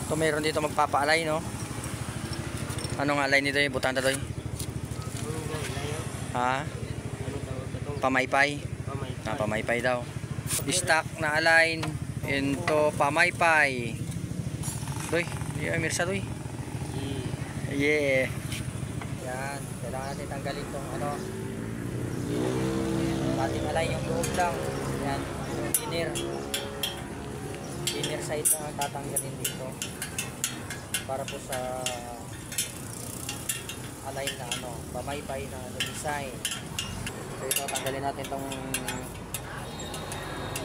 Ito meron dito magpapaalay, no? Anong alay nito yung butanda to? Ha? Pamaypay. Pamaypay daw. Stock na align into pamaypay. Doy, yeah, mirsa doy. Yeah. Yan, kailangan natin tanggalin tong ano. Ating align yung loob lang. Yan, yung inner side lang ang tatanggalin dito. Para po sa align na ano, pamaypay na design. So ito, tanggalin natin tong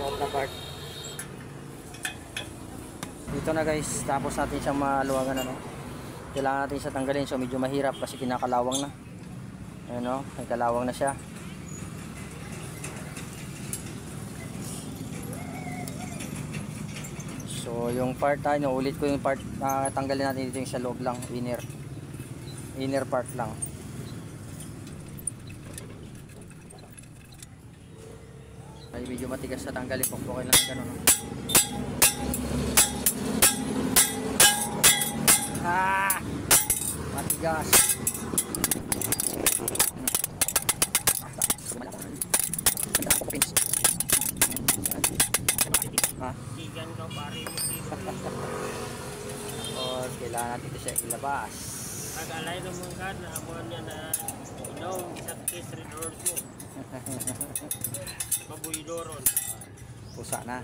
loob na part. Dito na guys, tapos natin siyang maluwagan ano. Kailangan natin siya tanggalin, so medyo mahirap kasi kinakalawang na. Ayun o, may kalawang na siya. So yung part ano, ulit ko yung part na tanggalin natin dito yung sa loob lang, inner part lang. Ay medyo matigas na tanggalin, pukpukin lang ganun. Ah! Matigas. Ha? Kigan ka pare mo dito. O, kailangan natin ito siya ilabas. Nag-alay naman ka na abuan niya na ilaw sa case redoors mo. Pabuidoron. Pusa na.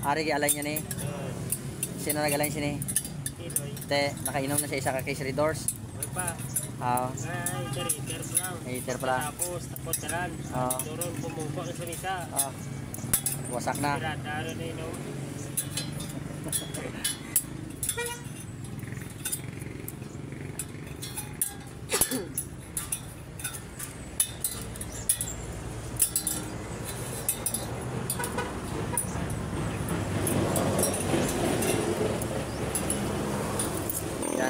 Ari gi alay niya ni. Sino nag-alay siya ni? Te, nakainom na siya isa ka case redoors. May pa. Oo. Ay, iter pa lang. Iter pa lang. Tapos, tapos taran. Oo. Doron, bumubo sa isa. Oo. Wasak na. Daro na yun.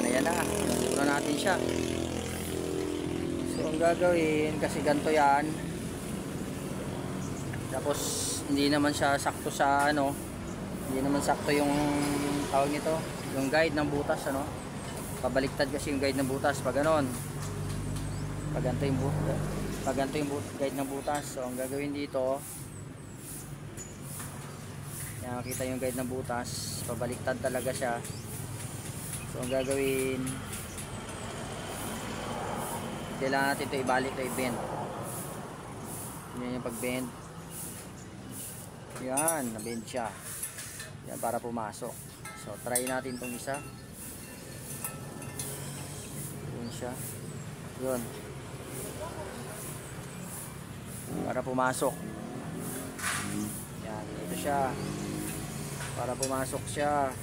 Ayan na. Puno natin siya. So, ang gagawin, kasi ganito yan. Tapos, hindi naman siya sakto sa ano. Hindi naman sakto yung tawag nito. Yung guide ng butas, ano. Pabaliktad kasi yung guide ng butas. Pag ganon. Pag ganito yung guide ng butas. So, ang gagawin dito, yan, makita yung guide ng butas. Pabaliktad talaga siya. So ang gagawin, kailangan natin ito ibalik o i-bend. Yan yung pag-bend. Yan, na-bend siya. Yan para pumasok. So try natin itong isa. Yun siya. Yun. Para pumasok. Yan, ito siya. Para pumasok siya.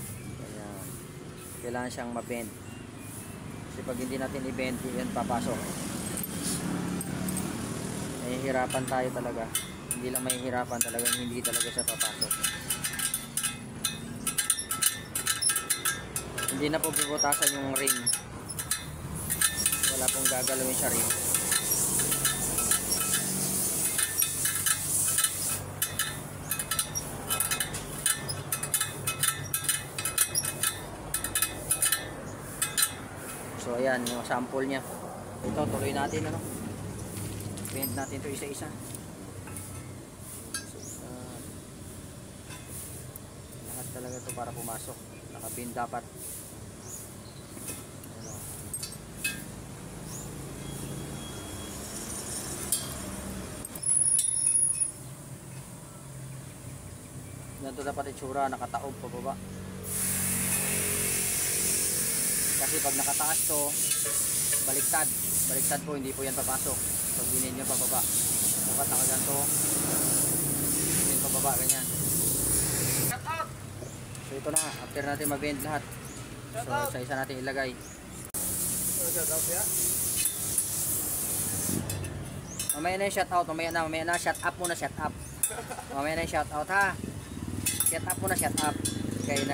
Kailangan siyang ma-bend. Kasi pag hindi natin i-bend, yan papasok. Mahihirapan tayo talaga. Hindi lang mahihirapan talaga, hindi talaga siya papasok. Hindi na po bubutasan yung rim. Wala pong gagalawin sa rim. So ayan yung sample niya. Ito tuloy natin ano. Bend natin ito isa-isa. So, lahat talaga ito para pumasok. Naka-bend dapat. Ano. Ganito dapat itsura, nakataob pababa. Kasi pag nakataas to, baliktad. Baliktad po, hindi po yan papasok. So, binin nyo pababa. Dapat nakaganto. Binin pababa, ganyan. So, ito na. After natin mabend lahat. So, sa isa natin ilagay. Mamaya na yung shut out. Mamaya na. Shut up muna, shut up. Mamaya na yung shut out, ha. Shut up muna, shut up. Kaya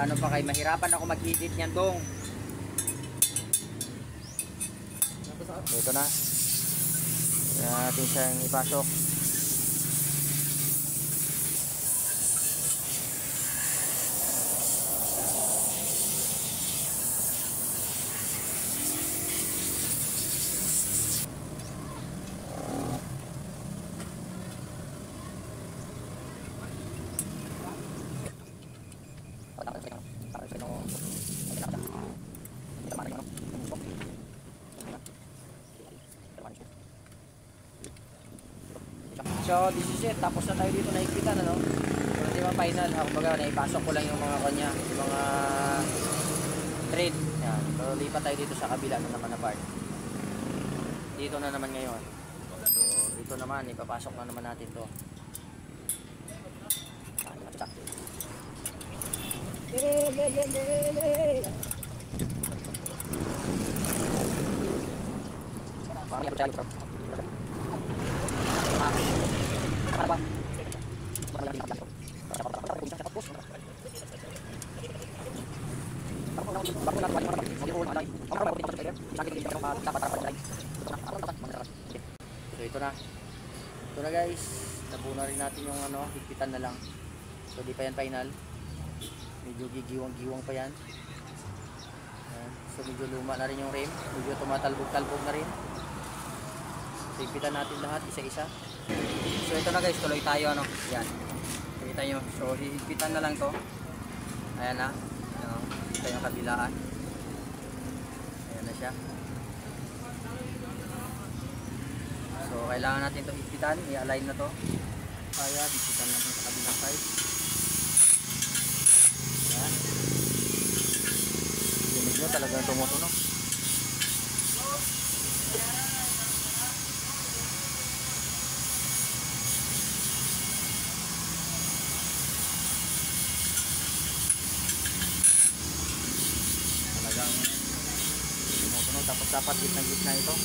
ano pa kayo, mahirapan ako mag-edit niyan dong. So, ito na. Kaya natin siyang ipasok. So, this is it. Tapos na tayo dito na higpitan, ano? So, hindi man final. Kumbaga, naipasok ko lang yung mga kanya, yung mga thread. Yan. So, lipat tayo dito sa kabila na naman na part. Dito na naman ngayon. So, dito naman, ipapasok na naman natin to. Check. So ito na. Ito na guys. Nabuna rin natin yung ano, higpitan na lang. So di pa yan final. Medyo gigiwang-giwang pa yan. Ayan. So medyo luma na rin yung rim. Medyo tumatalbog-talbog na rin. So higpitan natin lahat isa-isa. So ito na guys, tuloy tayo ano. Yan. Kita nyo. So higpitan na lang to. Ayan na. Ayan, ito yung kabilaan. Ayan na siya. So kailangan natin ito higpitan. I-align na to. Kaya higpitan natin sa kabilang side. Ayan. Dinig nyo talagang tumutunog. Talagang tumutunog. Tapos dapat gitna-gitna ito.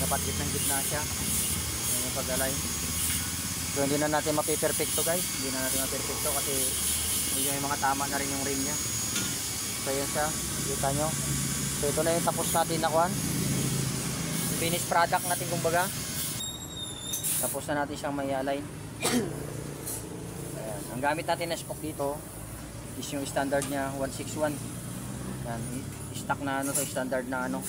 Dapat gitna-gitna siya. Ayan yung pag-align. So hindi na natin mapiperfecto guys. Hindi na natin mapiperfecto kasi may mga tama na rin yung rim niya. So yun siya. Kita nyo. So ito na yung tapos natin na kuhan. Finished product natin kumbaga. Tapos na natin siyang may align. Ayan. Ang gamit natin na spoke dito is yung standard niya 161. Yan. Stock na ano to. Standard na ano.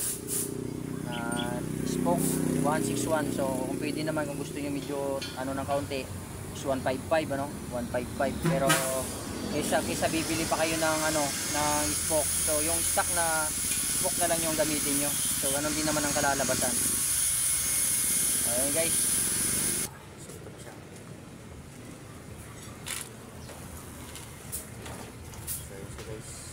Spoke 161. So kung pwede naman kung gusto niyo medyo ano ng kaunti is 155 ano 155 pero kaysa bibili pa kayo ng ano ng spoke, so yung stock na spoke na lang yung gamitin nyo. So ganun din naman ang kalalabasan. Ayun guys. So ito na siya. So yun siya guys.